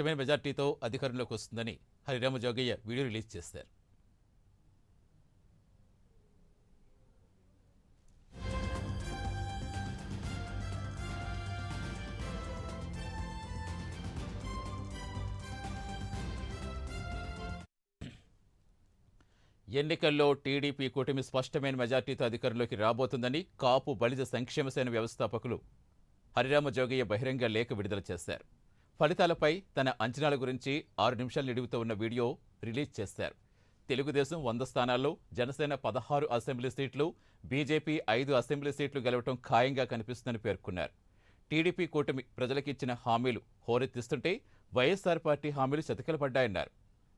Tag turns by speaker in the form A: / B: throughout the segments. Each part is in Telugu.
A: స్పష్టమైన మెజార్టీతో అధికారంలోకి వస్తుందని హరిరామ జోగయ్య వీడియో రిలీజ్ చేశారు. ఎన్నికల్లో టీడీపీ కూటమి స్పష్టమైన మెజార్టీతో అధికారంలోకి రాబోతుందని కాపు బలిజ సంక్షేమ సేన వ్యవస్థాపకులు హరిరామ జోగయ్య బహిరంగ లేఖ విడుదల చేశారు. ఫలితాలపై తన అంచనాల గురించి 6 నిమిషాలు నిడుగుతూ ఉన్న వీడియో రిలీజ్ చేశారు. తెలుగుదేశం 100 స్థానాల్లో, జనసేన 16 అసెంబ్లీ సీట్లు, బీజేపీ 5 అసెంబ్లీ సీట్లు గెలవడం ఖాయంగా కనిపిస్తుందని పేర్కొన్నారు. టీడీపీ కూటమి ప్రజలకిచ్చిన హామీలు హోరెత్తిస్తుంటే వైఎస్ఆర్ పార్టీ హామీలు చతికిలపడ్డాయన్నారు.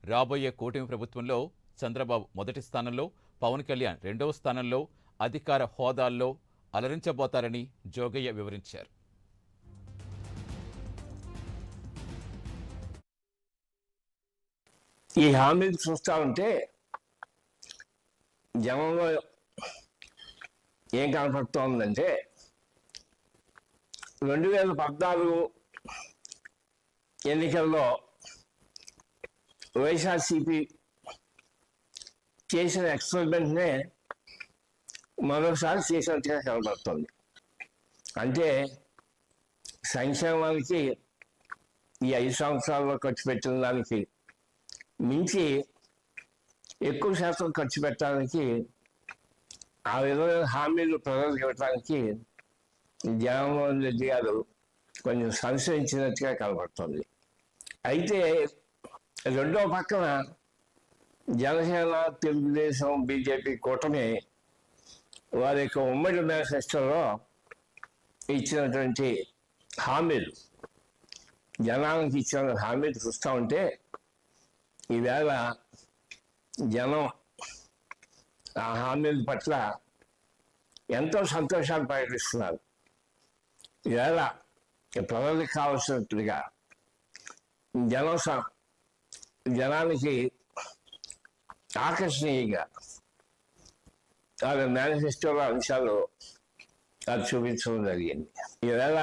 A: రాబోయే కూటమి ప్రభుత్వంలో చంద్రబాబు మొదటి స్థానంలో, పవన్ కళ్యాణ్ 2వ స్థానంలో అధికార హోదాల్లో అలరించబోతారని జోగయ్య వివరించారు.
B: ఈ హామీలు చూస్తా ఉంటే జనంలో ఏం కనపడుతోందంటే 2014 ఎన్నికల్లో వైఎస్ఆర్సీపీ చేసిన ఎక్స్పెరిమెంట్నే మరోసారి చేసినట్టుగా కనబడుతుంది. అంటే సంక్షేమానికి ఈ 5 సంవత్సరాల్లో ఖర్చు పెట్టిన దానికి మించి ఎక్కువ శాతం ఖర్చు పెట్టడానికి, ఆ విధమైన హామీలు ప్రజలకు ఇవ్వడానికి జగన్మోహన్ రెడ్డి గారు కొంచెం సంశయించినట్టుగా కనబడుతుంది. అయితే రెండో పక్కన జనసేన, తెలుగుదేశం, బీజేపీ కూటమి వారి యొక్క ఉమ్మడి మేనిఫెస్టోలో ఇచ్చినటువంటి హామీలు, జనానికి ఇచ్చిన హామీలు చూస్తూ ఉంటే ఈవేళ జనం ఆ హామీల పట్ల ఎంతో సంతోషాన్ని ప్రకటిస్తున్నారు. ఈవేళ ప్రజలకు కావాల్సినట్టుగా జనానికి ఆకర్షణీయంగా వాళ్ళ మేనిఫెస్టోలో అంశాలు అది చూపించడం జరిగింది. ఈవేళ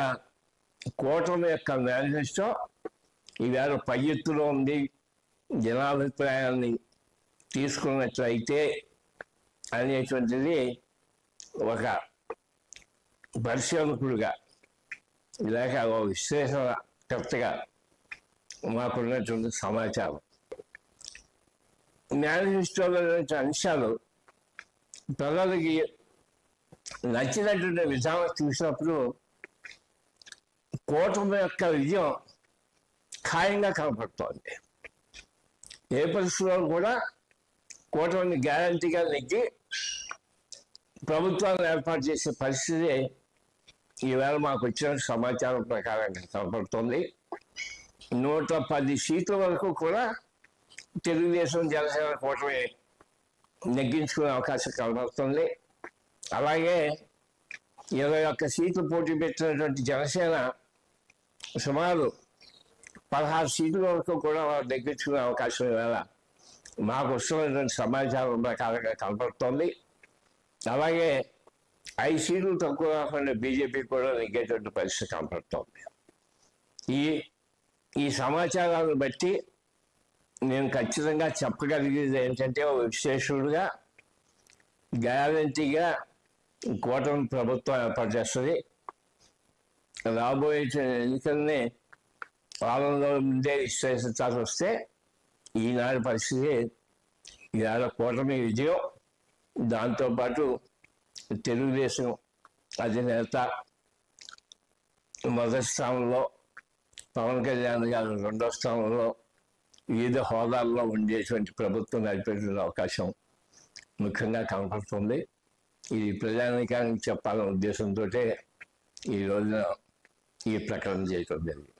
B: కూటమి యొక్క మేనిఫెస్టో ఈవేళ పై ఎత్తులో ఉంది. జనాభిప్రాయాన్ని తీసుకున్నట్లయితే అనేటువంటిది ఒక పరిశోధకుడుగా లేక ఒక విశ్లేషణకర్తగా మాకున్నటువంటి సమాచారం. మేనిఫెస్టోలో అంశాలు ప్రజలకి నచ్చినటువంటి విధానం చూసినప్పుడు కూటమి యొక్క విజయం ఖాయంగా కనపడుతోంది. ఏ పరిస్థితుల్లో కూడా కూటమిని గ్యారంటీగా నెగ్గి ప్రభుత్వాన్ని ఏర్పాటు చేసే పరిస్థితి ఈవేళ మాకు వచ్చిన సమాచారం ప్రకారంగా కనపడుతుంది. 110 సీట్ల వరకు కూడా తెలుగుదేశం, జనసేన కూటమి నెగ్గించుకునే అవకాశం కనబడుతుంది. అలాగే 21 సీట్లు పోటీ పెట్టినటువంటి జనసేన సుమారు 16 సీట్ల వరకు కూడా వారు నెగ్గించుకునే అవకాశం ఇవాళ మాకు వస్తున్నటువంటి సమాచారం ప్రకారంగా కనపడుతోంది. అలాగే 5 సీట్లు తక్కువ కాకుండా బీజేపీ కూడా నెగ్గేటువంటి పరిస్థితి కనపడుతోంది. ఈ సమాచారాన్ని బట్టి నేను ఖచ్చితంగా చెప్పగలిగేది ఏంటంటే, ఒక విశ్లేషకుడుగా గ్యారంటీగా కూటమి ప్రభుత్వం ఏర్పాటు చేస్తుంది. రాబోయే ఎన్నికల్ని పాలనలో ముందే విశ్లేషించాల్సి వస్తే ఈనాటి పరిస్థితి ఇవాళ కూటమి విజయం, దాంతోపాటు తెలుగుదేశం అధినేత మొదటి స్థానంలో, పవన్ కళ్యాణ్ గారు 2వ స్థానంలో వివిధ హోదాల్లో ఉండేటువంటి ప్రభుత్వం నడిపేటువంటి అవకాశం ముఖ్యంగా కనపడుతుంది. ఇది ప్రజానీకానికి చెప్పాలనే ఉద్దేశంతో ఈ రోజున ఈ ప్రకటన చేయడం జరిగింది.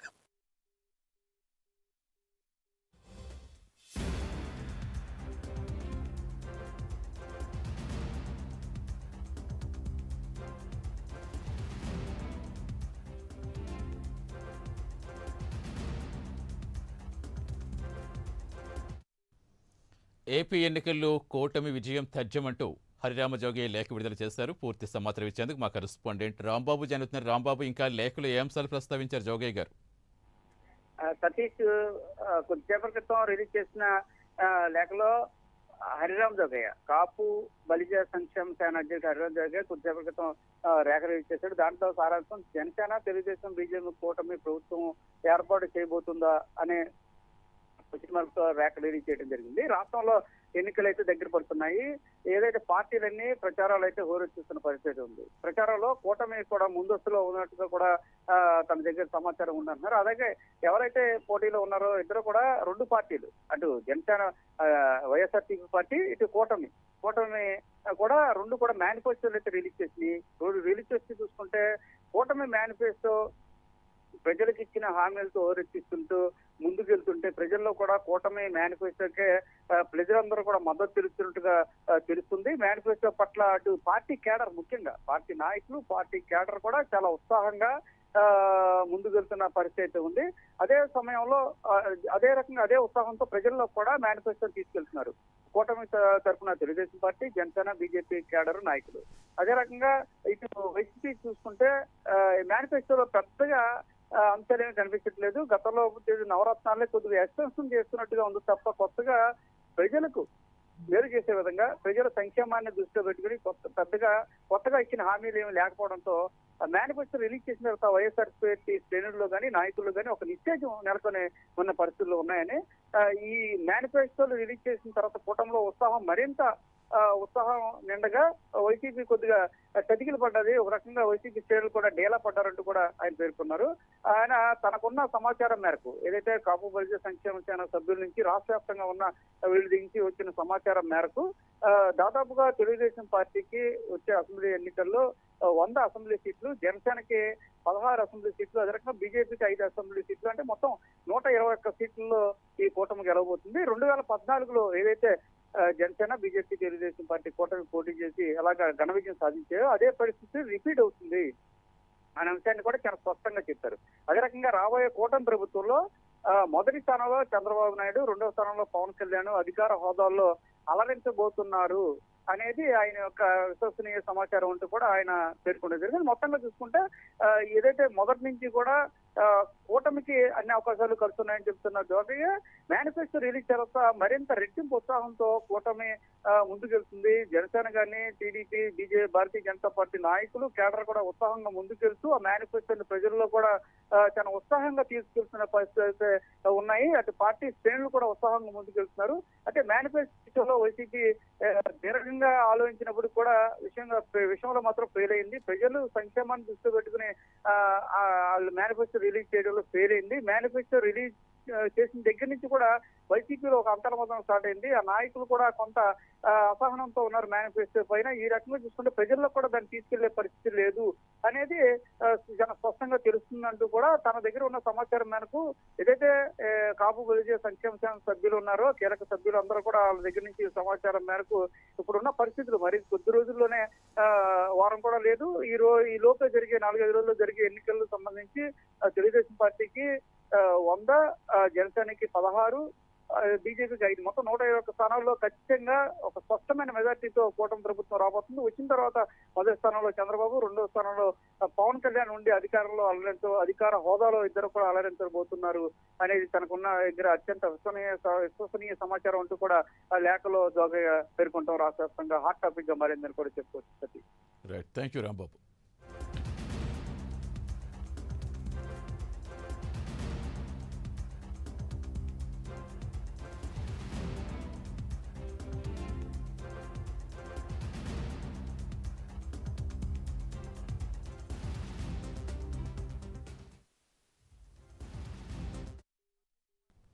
A: ఏపీ ఎన్నికల్లో కూటమి విజయం తథ్యమంటూ హరిరామ జోగయ్య లేఖ విడుదల చేశారు. పూర్తి సమాచారం ఇచ్చేందుకు మా కరెస్పాండెంట్ రాంబాబు జరుగుతున్నారు. రాంబాబు, ఇంకా లేఖలో ఏ అంశాలు ప్రస్తావించారు జోగయ్య గారు?
C: సతీష్ కొద్దిసేపటి క్రితం రిలీజ్ చేసిన లేఖలో హరిరామ్ జోగయ్య, కాపు బలిజ సంక్షేమ సేన అధ్యక్షుడు హరిరామ్ జోగయ్య కొద్దిసేపటి క్రితం రేఖ రిలీజ్ చేశాడు. దాంట్లో సారాంశం జనసేన, తెలుగుదేశం, బీజేపీ కూటమి ప్రభుత్వం ఏర్పాటు చేయబోతుందా అనే క్వశ్చన్ మార్క్ తో రేఖ రిలీజ్ చేయడం జరిగింది. రాష్ట్రంలో ఎన్నికలు అయితే దగ్గర పడుతున్నాయి. ఏదైతే పార్టీలన్నీ ప్రచారాలు అయితే హోరెత్తిస్తున్న పరిస్థితి ఉంది. ప్రచారంలో కూటమి కూడా ముందస్తులో ఉన్నట్టుగా కూడా తన దగ్గర సమాచారం ఉందంటున్నారు. అలాగే ఎవరైతే పోటీలో ఉన్నారో ఇద్దరు కూడా రెండు పార్టీలు, అటు జనసేన వైఎస్ఆర్సీపీ పార్టీ, ఇటు కూటమి కూడా రెండు కూడా మేనిఫెస్టోలు అయితే రిలీజ్ చేసి చూసుకుంటే కూటమి మేనిఫెస్టో ప్రజలకు ఇచ్చిన హామీలతో హోరెత్తిస్తుంటూ ముందుకెళ్తుంటే ప్రజల్లో కూడా కూటమి మేనిఫెస్టోకే ప్రజలందరూ కూడా మద్దతు తెలుస్తున్నట్టుగా తెలుస్తుంది. మేనిఫెస్టో పట్ల అటు పార్టీ కేడర్, ముఖ్యంగా పార్టీ నాయకులు, పార్టీ కేడర్ కూడా చాలా ఉత్సాహంగా ముందుకెళ్తున్న పరిస్థితి ఉంది. అదే సమయంలో అదే రకంగా అదే ఉత్సాహంతో ప్రజల్లో కూడా మేనిఫెస్టో తీసుకెళ్తున్నారు కూటమి తరఫున Telugu Desam party, Janasena, BJP cadre నాయకులు. అదే రకంగా ఇటు వైసీపీ చూసుకుంటే మేనిఫెస్టోలో పెద్దగా అంశాలేమీ కనిపించట్లేదు. గతంలో నవరత్నాలే కొద్దిగా ఎక్స్టెన్షన్ చేస్తున్నట్టుగా ఉంది తప్ప కొత్తగా ప్రజలకు మేలు చేసే విధంగా ప్రజల సంక్షేమాన్ని దృష్టిలో పెట్టుకుని కొత్తగా ఇచ్చిన హామీలు ఏమి లేకపోవడంతో మేనిఫెస్టో రిలీజ్ చేసిన తర్వాత వైఎస్ఆర్సీపీ శ్రేణుల్లో కానీ నాయకుల్లో కానీ ఒక నిశ్చేజం నెలకొని ఉన్న పరిస్థితులు ఉన్నాయని, ఈ మేనిఫెస్టోలు రిలీజ్ చేసిన తర్వాత కూటమిలో ఉత్సాహం మరింత ఉత్సాహం నిండగా వైసీపీ కొద్దిగా చతికిలు పడ్డది. ఒక రకంగా వైసీపీ శ్రేణులు కూడా డేలా పడ్డారంటూ కూడా ఆయన పేర్కొన్నారు. ఆయన తనకున్న సమాచారం మేరకు ఏదైతే కాపు బలిజ సంక్షేమ సేన సభ్యుల నుంచి రాష్ట్ర వ్యాప్తంగా ఉన్న వీళ్ళ నుంచి వచ్చిన సమాచారం మేరకు దాదాపుగా తెలుగుదేశం పార్టీకి వచ్చే అసెంబ్లీ ఎన్నికల్లో 100 అసెంబ్లీ సీట్లు, జనసేనకి 16 అసెంబ్లీ సీట్లు, అదే రకంగా బీజేపీకి 5 అసెంబ్లీ సీట్లు, అంటే మొత్తం 121 సీట్లలో ఈ కూటమి గెలవబోతుంది. 2014లో ఏదైతే జనసేన, బీజేపీ, తెలుగుదేశం పార్టీ కూటమి పోటీ చేసి అలాగా ఘన విజయం సాధించాయో అదే పరిస్థితి రిపీట్ అవుతుంది అనే అంశాన్ని కూడా చాలా స్పష్టంగా చెప్పారు. అదే రకంగా రాబోయే కూటమి ప్రభుత్వంలో మొదటి స్థానంలో చంద్రబాబు నాయుడు, రెండవ స్థానంలో పవన్ కళ్యాణ్ అధికార హోదాల్లో అలరించబోతున్నారు అనేది ఆయన యొక్క విశ్వసనీయ సమాచారం అంటూ కూడా ఆయన పేర్కొనేది జరిగింది. మొత్తంగా చూసుకుంటే ఏదైతే మొదటి నుంచి కూడా కూటమికి అన్ని అవకాశాలు కలుస్తున్నాయని చెప్తున్న జోగయ్య మేనిఫెస్టో రిలీజ్ తర్వాత మరింత రెట్టింపు ఉత్సాహంతో కూటమి ముందుకెళ్తుంది. జనసేన కానీ, TDP, BJP, Bharatiya Janata party నాయకులు, కేడర్ కూడా ఉత్సాహంగా ముందుకెళ్తూ ఆ మేనిఫెస్టోని ప్రజల్లో కూడా చాలా ఉత్సాహంగా తీసుకెళ్తున్న పరిస్థితులు అయితే ఉన్నాయి. అటు పార్టీ శ్రేణులు కూడా ఉత్సాహంగా ముందుకెళ్తున్నారు. అంటే మేనిఫెస్టోలో వైసీపీ దీర్ఘంగా ఆలోచించినప్పుడు కూడా విషయంలో మాత్రం ఫెయిల్ అయింది. ప్రజలు సంక్షేమాన్ని దృష్టిలో పెట్టుకుని వాళ్ళు మేనిఫెస్టో రిలీజ్ చేయడంలో ఫెయిల్ అయింది. మేనిఫెస్టో రిలీజ్ చేసిన దగ్గర నుంచి కూడా వైసీపీలో ఒక అంతర్మతం స్టార్ట్ అయింది. ఆ నాయకులు కూడా కొంత అసహనంతో ఉన్నారు మేనిఫెస్టో పైన. ఈ రకంగా చూసుకుంటే ప్రజల్లో కూడా దాన్ని తీసుకెళ్లే పరిస్థితి లేదు అనేది చాలా స్పష్టంగా తెలుస్తుందంటూ కూడా తన దగ్గర ఉన్న సమాచారం మేరకు ఏదైతే కాపు బలిజ సంక్షేమ సేన సభ్యులు ఉన్నారో, కీలక సభ్యులు అందరూ కూడా వాళ్ళ దగ్గర నుంచి సమాచారం మేరకు ఇప్పుడున్న పరిస్థితులు మరి కొద్ది రోజుల్లోనే వారం కూడా లేదు, ఈ లోపే జరిగే 4-5 రోజుల్లో జరిగే ఎన్నికలకు సంబంధించి తెలుగుదేశం పార్టీకి 100, జనసేనకి 16, బీజేపీకి 5, మొత్తం 121 స్థానాల్లో ఖచ్చితంగా ఒక స్పష్టమైన మెజార్టీతో కూటమి ప్రభుత్వం రాబోతుంది. వచ్చిన తర్వాత మొదటి స్థానంలో చంద్రబాబు, రెండో స్థానంలో పవన్ కళ్యాణ్ ఉండి అధికార హోదాలో ఇద్దరు కూడా అలరించబోతున్నారు అనేది తనకున్న దగ్గర అత్యంత విశ్వసనీయ సమాచారం అంటూ కూడా ఆ లేఖలో జోగయ్య పేర్కొంటాం. రాష్ట్ర వ్యాప్తంగా హాట్ టాపిక్ గా మారిందని కూడా చెప్పుకోవచ్చు.
A: Right, thank you Rambabu.